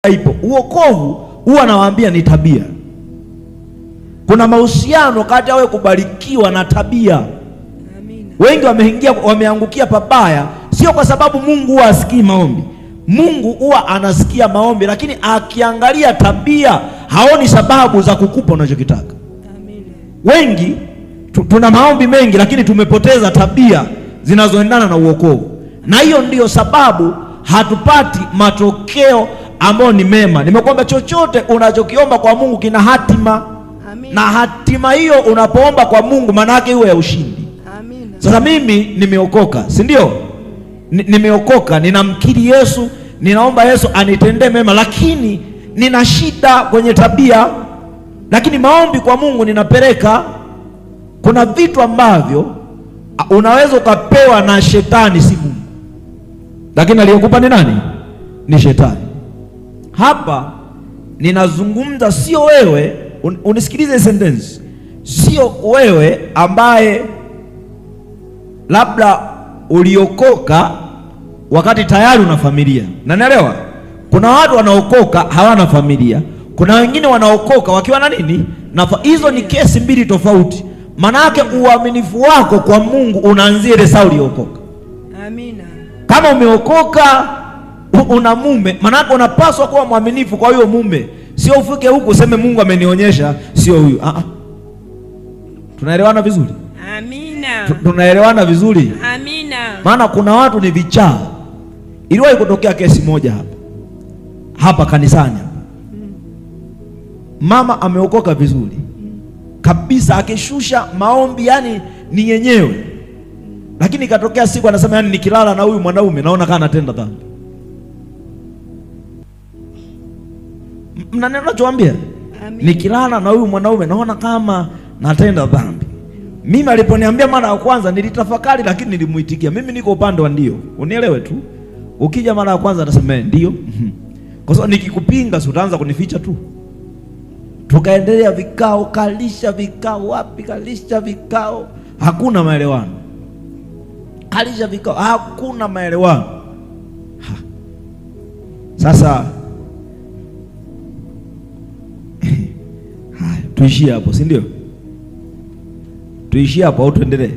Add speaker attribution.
Speaker 1: ipo. Uokovu huwa nawaambia ni tabia. Kuna mahusiano kati ya wewe kubarikiwa na tabia. Amina. Wengi wameangukia pabaya, sio kwa sababu Mungu huwa asikii maombi. Mungu huwa anasikia maombi, lakini akiangalia tabia haoni sababu za kukupa unachokitaka. Amina. Wengi tuna maombi mengi, lakini tumepoteza tabia zinazoendana na uokovu, na hiyo ndiyo sababu hatupati matokeo ambayo ni mema. Nimekwambia chochote unachokiomba kwa Mungu kina hatima. Amina. Na hatima hiyo unapoomba kwa Mungu maana yake iwe ya ushindi. Amina. Sasa mimi nimeokoka, si ndio? Nimeokoka, ninamkiri Yesu, ninaomba Yesu anitendee mema, lakini nina shida kwenye tabia. Lakini maombi kwa Mungu ninapeleka. Kuna vitu ambavyo unaweza ukapewa na shetani, si Mungu, lakini aliyekupa ni nani? Ni shetani. Hapa ninazungumza sio wewe, unisikilize sentence, sio wewe ambaye labda uliokoka wakati tayari una familia. Na naelewa kuna watu wanaokoka hawana familia, kuna wengine wanaokoka wakiwa na nini? Hizo ni kesi mbili tofauti. Manake uaminifu wako kwa Mungu unaanzia ile saa uliokoka. Amina. Kama umeokoka una mume, manake unapaswa kuwa mwaminifu kwa huyo mume, sio ufike huku useme Mungu amenionyesha sio huyu. Tunaelewana vizuri? Amina. Tunaelewana vizuri? Amina. Maana kuna watu ni vichaa. Iliwahi kutokea kesi moja hapa kanisani. Mama ameokoka vizuri kabisa, akishusha maombi yani ni yenyewe, lakini ikatokea siku anasema yani nikilala na huyu mwanaume naona kama anatenda dhambi. Mnanena nachoambia? Nikilala na huyu mwanaume naona kama natenda dhambi. Mimi aliponiambia mara ya kwanza nilitafakari, lakini nilimuitikia. Mimi niko upande wa ndio. Unielewe tu. Ukija mara ya kwanza atasema ndio. Kwa sababu nikikupinga si utaanza kunificha tu. Tukaendelea vikao, kalisha vikao, wapi kalisha vikao, hakuna maelewano. Kalisha vikao, hakuna maelewano. Sasa tuishie hapo, si ndio? Tuishie hapo au tuendelee?